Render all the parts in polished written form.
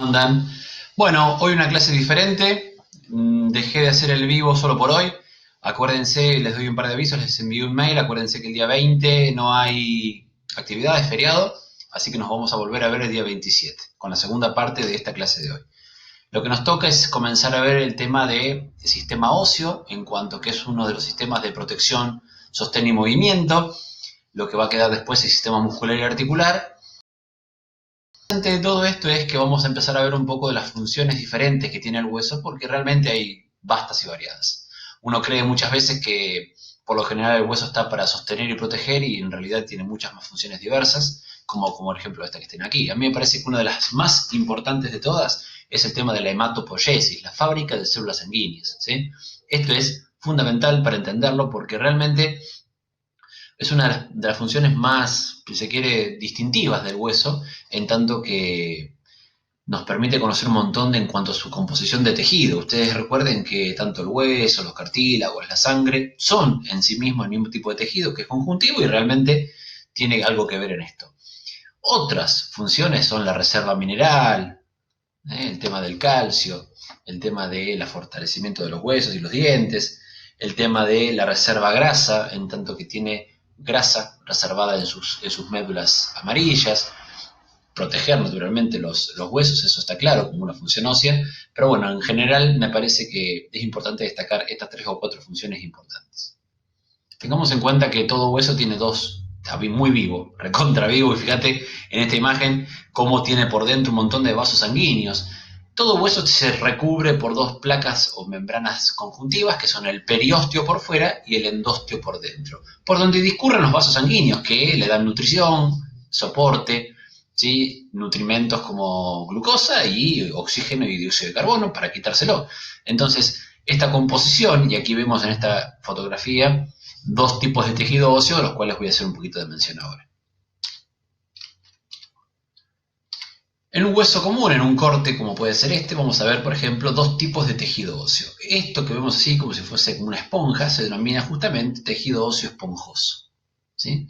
Andan. Bueno, hoy una clase diferente. Dejé de hacer el vivo solo por hoy. Acuérdense, les doy un par de avisos, les envío un mail. Acuérdense que el día 20 no hay actividad, es feriado. Así que nos vamos a volver a ver el día 27, con la segunda parte de esta clase de hoy. Lo que nos toca es comenzar a ver el tema de sistema óseo, en cuanto que es uno de los sistemas de protección, sostén y movimiento. Lo que va a quedar después es el sistema muscular y articular. De todo esto es que vamos a empezar a ver un poco de las funciones diferentes que tiene el hueso, porque realmente hay vastas y variadas. Uno cree muchas veces que por lo general el hueso está para sostener y proteger, y en realidad tiene muchas más funciones diversas, como por ejemplo esta que estén aquí. A mí me parece que una de las más importantes de todas es el tema de la hematopoiesis, la fábrica de células sanguíneas, ¿sí? Esto es fundamental para entenderlo, porque realmente es una de las funciones más, si se quiere, distintivas del hueso, en tanto que nos permite conocer un montón en cuanto a su composición de tejido. Ustedes recuerden que tanto el hueso, los cartílagos, la sangre, son en sí mismos el mismo tipo de tejido, que es conjuntivo, y realmente tiene algo que ver en esto. Otras funciones son la reserva mineral, el tema del calcio, el tema del fortalecimiento de los huesos y los dientes, el tema de la reserva grasa, en tanto que tiene grasa reservada en sus médulas amarillas, proteger naturalmente los huesos, eso está claro, como una función ósea, pero bueno, en general me parece que es importante destacar estas 3 o 4 funciones importantes. Tengamos en cuenta que todo hueso tiene dos, está muy vivo, recontra vivo, y fíjate en esta imagen cómo tiene por dentro un montón de vasos sanguíneos. Todo hueso se recubre por 2 placas o membranas conjuntivas, que son el periósteo por fuera y el endósteo por dentro, por donde discurren los vasos sanguíneos que le dan nutrición, soporte, ¿sí? Nutrimentos como glucosa y oxígeno y dióxido de carbono para quitárselo. Entonces, esta composición, y aquí vemos en esta fotografía 2 tipos de tejido óseo, de los cuales voy a hacer un poquito de mención ahora. En un hueso común, en un corte como puede ser este, vamos a ver, por ejemplo, 2 tipos de tejido óseo. Esto que vemos así, como si fuese como una esponja, se denomina justamente tejido óseo esponjoso, ¿sí?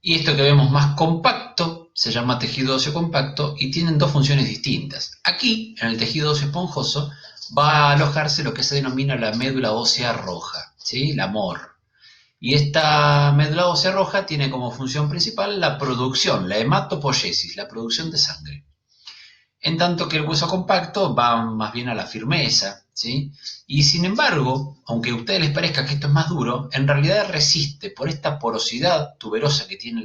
Y esto que vemos más compacto se llama tejido óseo compacto, y tienen 2 funciones distintas. Aquí, en el tejido óseo esponjoso, va a alojarse lo que se denomina la médula ósea roja, ¿sí? La MOR. Y esta médula ósea roja tiene como función principal la producción, la hematopoiesis, la producción de sangre. En tanto que el hueso compacto va más bien a la firmeza, ¿sí? Y sin embargo, aunque a ustedes les parezca que esto es más duro, en realidad resiste por esta porosidad tuberosa que tiene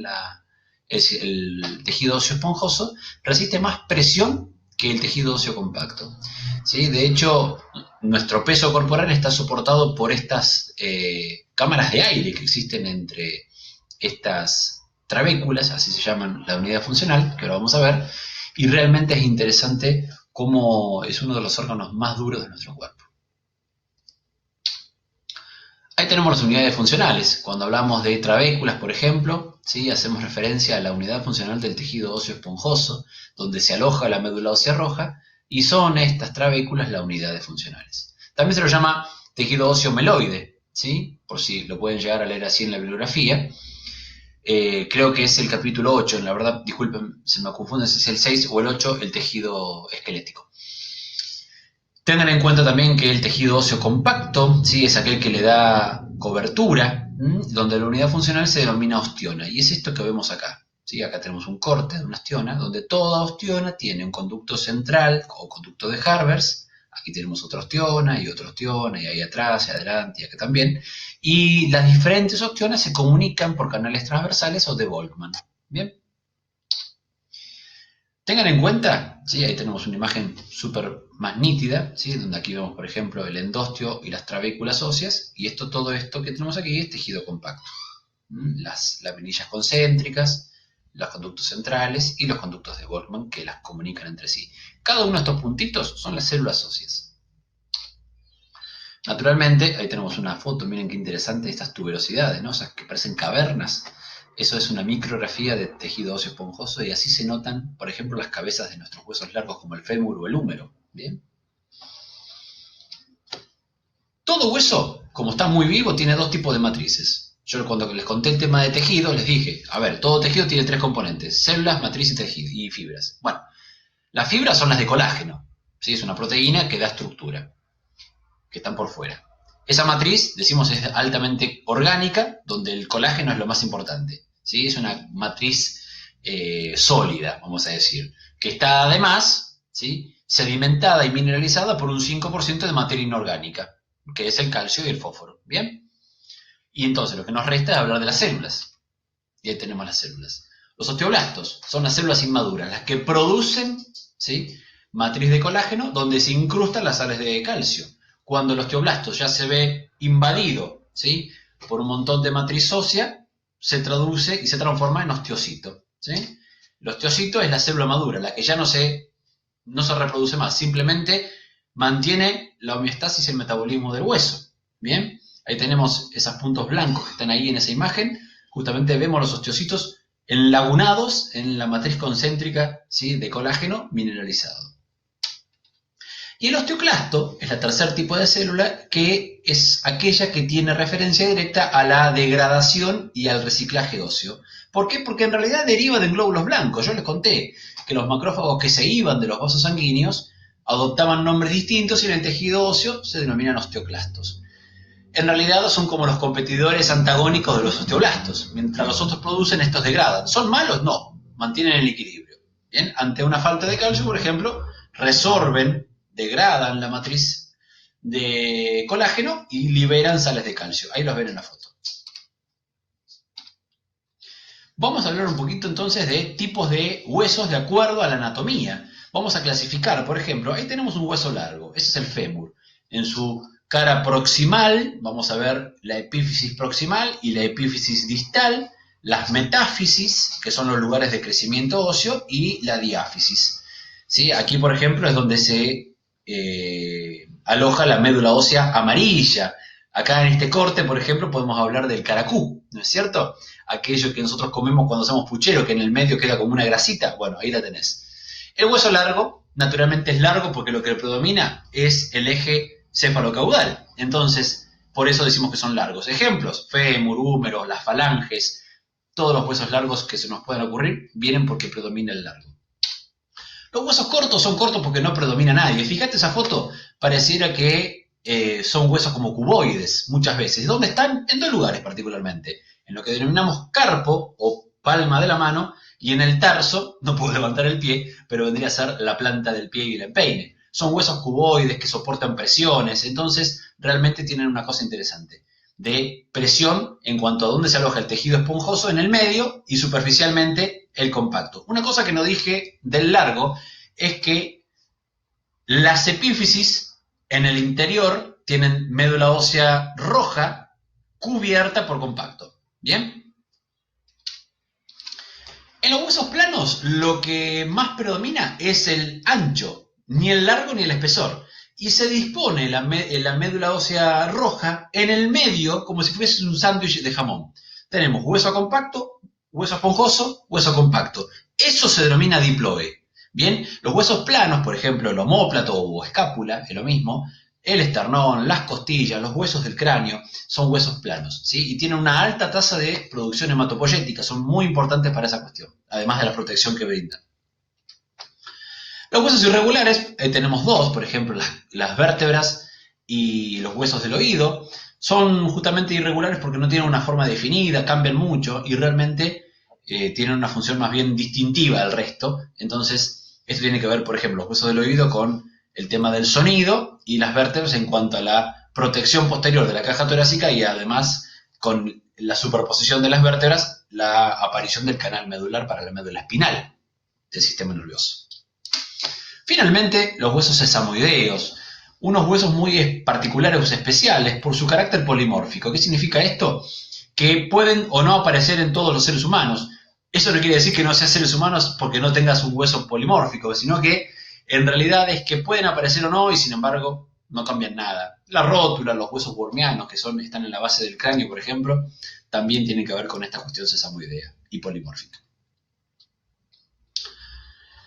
el tejido óseo esponjoso, resiste más presión que el tejido óseo compacto, ¿sí? De hecho, nuestro peso corporal está soportado por estas cámaras de aire que existen entre estas trabéculas, así se llaman la unidad funcional, que ahora vamos a ver, y realmente es interesante cómo es uno de los órganos más duros de nuestro cuerpo. Ahí tenemos las unidades funcionales. Cuando hablamos de trabéculas, por ejemplo, ¿sí? Hacemos referencia a la unidad funcional del tejido óseo esponjoso, donde se aloja la médula ósea roja, y son estas trabéculas las unidades funcionales. También se lo llama tejido óseo meloide, ¿sí? Por si lo pueden llegar a leer así en la bibliografía. Creo que es el capítulo 8, la verdad, disculpen, se me confunde si es el 6 o el 8, el tejido esquelético. Tengan en cuenta también que el tejido óseo compacto, ¿sí? Es aquel que le da cobertura, donde la unidad funcional se denomina ostiona, y es esto que vemos acá. ¿Sí? Acá tenemos un corte de una ostiona, donde toda ostiona tiene un conducto central o conducto de Harbers. Aquí tenemos otra ostiona y otra ostiona, y ahí atrás y adelante y acá también. Y las diferentes ostionas se comunican por canales transversales o de Volkmann. Bien. Tengan en cuenta, ¿sí? Ahí tenemos una imagen súper más nítida, ¿sí? Donde aquí vemos, por ejemplo, el endósteo y las trabéculas óseas, y todo esto que tenemos aquí es tejido compacto. Las laminillas concéntricas, los conductos centrales y los conductos de Volkmann que las comunican entre sí. Cada uno de estos puntitos son las células óseas. Naturalmente, ahí tenemos una foto, miren qué interesante estas tuberosidades, ¿no? O sea, que parecen cavernas. Eso es una micrografía de tejido óseo esponjoso, y así se notan, por ejemplo, las cabezas de nuestros huesos largos como el fémur o el húmero. ¿Bien? Todo hueso, como está muy vivo, tiene 2 tipos de matrices. Yo cuando les conté el tema de tejido, les dije, a ver, todo tejido tiene 3 componentes: células, matriz y fibras. Bueno, Las fibras son las de colágeno, ¿sí? Es una proteína que da estructura, que están por fuera. Esa matriz, decimos, es altamente orgánica, donde el colágeno es lo más importante, ¿sí? Es una matriz sólida, vamos a decir, que está además, ¿sí?, sedimentada y mineralizada por un 5% de materia inorgánica, que es el calcio y el fósforo, ¿bien? Y entonces lo que nos resta es hablar de las células. Y ahí tenemos las células. Los osteoblastos son las células inmaduras, las que producen, ¿sí?, matriz de colágeno donde se incrustan las sales de calcio. Cuando el osteoblasto ya se ve invadido, ¿sí?, por un montón de matriz ósea, se traduce y se transforma en osteocito, ¿sí? El osteocito es la célula madura, la que ya no se reproduce más, simplemente mantiene la homeostasis y el metabolismo del hueso. Bien, ahí tenemos esos puntos blancos que están ahí en esa imagen. Justamente vemos los osteocitos enlagunados en la matriz concéntrica, ¿sí?, de colágeno mineralizado. Y el osteoclasto es el tercer tipo de célula, que es aquella que tiene referencia directa a la degradación y al reciclaje óseo. ¿Por qué? Porque en realidad deriva de glóbulos blancos. Yo les conté que los macrófagos que se iban de los vasos sanguíneos adoptaban nombres distintos y en el tejido óseo se denominan osteoclastos. En realidad son como los competidores antagónicos de los osteoblastos. Mientras los otros producen, estos degradan. ¿Son malos? No, mantienen el equilibrio. Bien, ante una falta de calcio, por ejemplo, resorben, degradan la matriz de colágeno y liberan sales de calcio. Ahí los ven en la foto. Vamos a hablar un poquito entonces de tipos de huesos de acuerdo a la anatomía. Vamos a clasificar, por ejemplo, ahí tenemos un hueso largo, ese es el fémur. En su cara proximal vamos a ver la epífisis proximal y la epífisis distal, las metáfisis, que son los lugares de crecimiento óseo, y la diáfisis. ¿Sí? Aquí, por ejemplo, es donde se aloja la médula ósea amarilla. Acá en este corte, por ejemplo, podemos hablar del caracú, ¿no es cierto? Aquello que nosotros comemos cuando hacemos puchero, que en el medio queda como una grasita. Bueno, ahí la tenés. El hueso largo, naturalmente es largo porque lo que predomina es el eje cefalocaudal. Entonces, por eso decimos que son largos. Ejemplos: fémur, húmero, las falanges, todos los huesos largos que se nos puedan ocurrir vienen porque predomina el largo. Los huesos cortos son cortos porque no predomina nadie. Fíjate esa foto, pareciera que son huesos como cuboides muchas veces. ¿Dónde están? En dos lugares particularmente. En lo que denominamos carpo o palma de la mano y en el tarso, no puedo levantar el pie, pero vendría a ser la planta del pie y el empeine. Son huesos cuboides que soportan presiones, entonces realmente tienen una cosa interesante de presión en cuanto a dónde se aloja el tejido esponjoso en el medio y superficialmente el compacto. Una cosa que no dije del largo es que las epífisis en el interior tienen médula ósea roja cubierta por compacto. ¿Bien? En los huesos planos lo que más predomina es el ancho, ni el largo ni el espesor. Y se dispone la médula ósea roja en el medio como si fuese un sándwich de jamón. Tenemos hueso compacto, hueso esponjoso, hueso compacto. Eso se denomina diploe. Bien, los huesos planos, por ejemplo, el omóplato o escápula, es lo mismo, el esternón, las costillas, los huesos del cráneo, son huesos planos, ¿sí? Y tienen una alta tasa de producción hematopoyética, son muy importantes para esa cuestión, además de la protección que brindan. Los huesos irregulares, tenemos dos, por ejemplo, las vértebras y los huesos del oído, son justamente irregulares porque no tienen una forma definida, cambian mucho y realmente tienen una función más bien distintiva del resto. Entonces, esto tiene que ver, por ejemplo, los huesos del oído con el tema del sonido y las vértebras en cuanto a la protección posterior de la caja torácica y además con la superposición de las vértebras, la aparición del canal medular para la médula espinal del sistema nervioso. Finalmente, los huesos sesamoideos, unos huesos muy particulares o especiales por su carácter polimórfico. ¿Qué significa esto? Que pueden o no aparecer en todos los seres humanos. Eso no quiere decir que no seas seres humanos porque no tengas un hueso polimórfico, sino que en realidad es que pueden aparecer o no y sin embargo no cambian nada. La rótula, los huesos wormianos que están en la base del cráneo, por ejemplo, también tienen que ver con esta cuestión sesamoidea y polimórfica.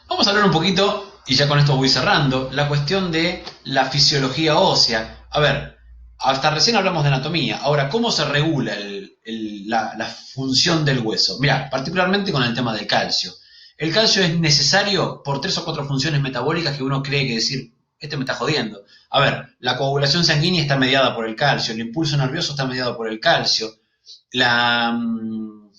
Vamos a hablar un poquito, y ya con esto voy cerrando, la cuestión de la fisiología ósea. A ver, hasta recién hablamos de anatomía. Ahora, ¿cómo se regula la función del hueso? Mirá, particularmente con el tema del calcio. El calcio es necesario por 3 o 4 funciones metabólicas que uno cree que decir, este me está jodiendo. A ver, la coagulación sanguínea está mediada por el calcio, el impulso nervioso está mediado por el calcio,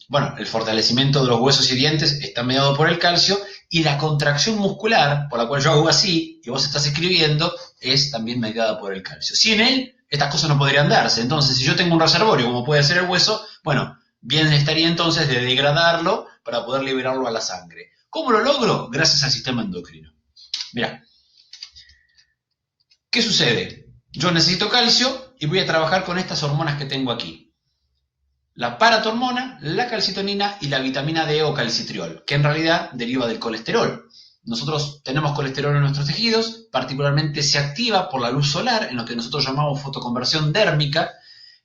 bueno, el fortalecimiento de los huesos y dientes está mediado por el calcio, y la contracción muscular, por la cual yo hago así, y vos estás escribiendo, es también mediada por el calcio. Sin él, estas cosas no podrían darse. Entonces, si yo tengo un reservorio, como puede ser el hueso, bueno, bien estaría entonces de degradarlo para poder liberarlo a la sangre. ¿Cómo lo logro? Gracias al sistema endocrino. Mirá, ¿qué sucede? Yo necesito calcio y voy a trabajar con estas hormonas que tengo aquí. La paratormona, la calcitonina y la vitamina D o calcitriol, que en realidad deriva del colesterol. Nosotros tenemos colesterol en nuestros tejidos, particularmente se activa por la luz solar, en lo que nosotros llamamos fotoconversión dérmica,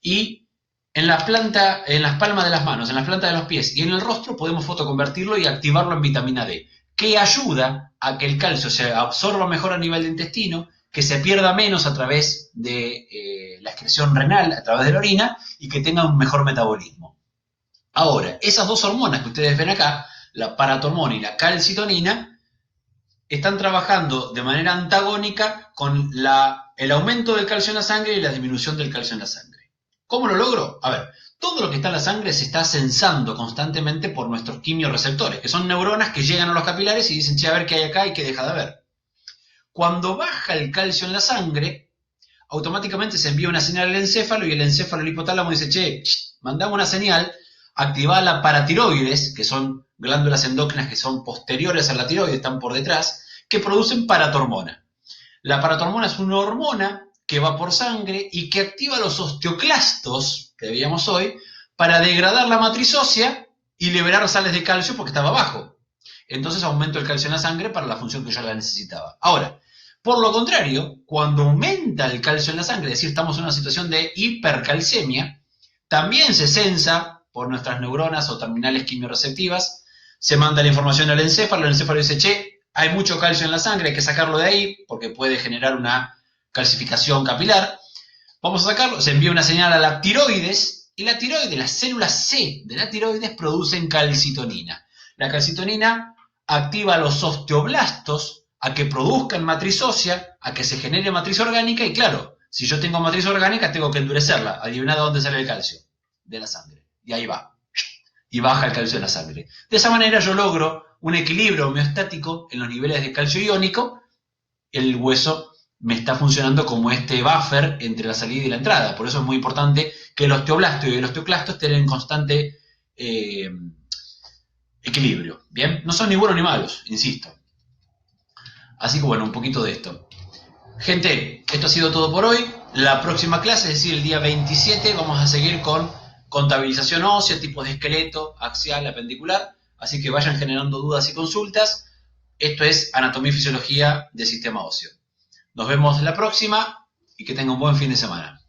y en la planta, en las palmas de las manos, en la planta de los pies y en el rostro podemos fotoconvertirlo y activarlo en vitamina D, que ayuda a que el calcio se absorba mejor a nivel de intestino, que se pierda menos a través de la excreción renal, a través de la orina, y que tenga un mejor metabolismo. Ahora, esas dos hormonas que ustedes ven acá, la paratormona y la calcitonina, están trabajando de manera antagónica con el aumento del calcio en la sangre y la disminución del calcio en la sangre. ¿Cómo lo logro? A ver, todo lo que está en la sangre se está sensando constantemente por nuestros quimioreceptores, que son neuronas que llegan a los capilares y dicen, che, a ver qué hay acá y qué deja de haber. Cuando baja el calcio en la sangre, automáticamente se envía una señal al encéfalo y el encéfalo, el hipotálamo dice, che, mandame una señal, activa la paratiroides, que son glándulas endócrinas que son posteriores a la tiroides, están por detrás, que producen paratormona. La paratormona es una hormona que va por sangre y que activa los osteoclastos, que veíamos hoy, para degradar la matriz ósea y liberar sales de calcio porque estaba bajo. Entonces aumento el calcio en la sangre para la función que yo la necesitaba. Ahora, por lo contrario, cuando aumenta el calcio en la sangre, es decir, estamos en una situación de hipercalcemia, también se sensa por nuestras neuronas o terminales quimioreceptivas, se manda la información al encéfalo, el encéfalo dice, che, hay mucho calcio en la sangre, hay que sacarlo de ahí porque puede generar una calcificación capilar. Vamos a sacarlo, se envía una señal a la tiroides y la tiroides, las células C de la tiroides producen calcitonina. La calcitonina activa a los osteoblastos a que produzcan matriz ósea, a que se genere matriz orgánica y claro, si yo tengo matriz orgánica tengo que endurecerla. Adivinad de dónde sale el calcio, de la sangre. Y ahí va. Y baja el calcio de la sangre. De esa manera yo logro un equilibrio homeostático en los niveles de calcio iónico. El hueso me está funcionando como este buffer entre la salida y la entrada. Por eso es muy importante que el osteoblasto y el osteoclasto estén en constante equilibrio. ¿Bien? No son ni buenos ni malos, insisto. Así que bueno, un poquito de esto. Gente, esto ha sido todo por hoy. La próxima clase, es decir, el día 27, vamos a seguir con contabilización ósea, tipos de esqueleto, axial, apendicular. Así que vayan generando dudas y consultas. Esto es anatomía y fisiología del sistema óseo. Nos vemos la próxima y que tengan un buen fin de semana.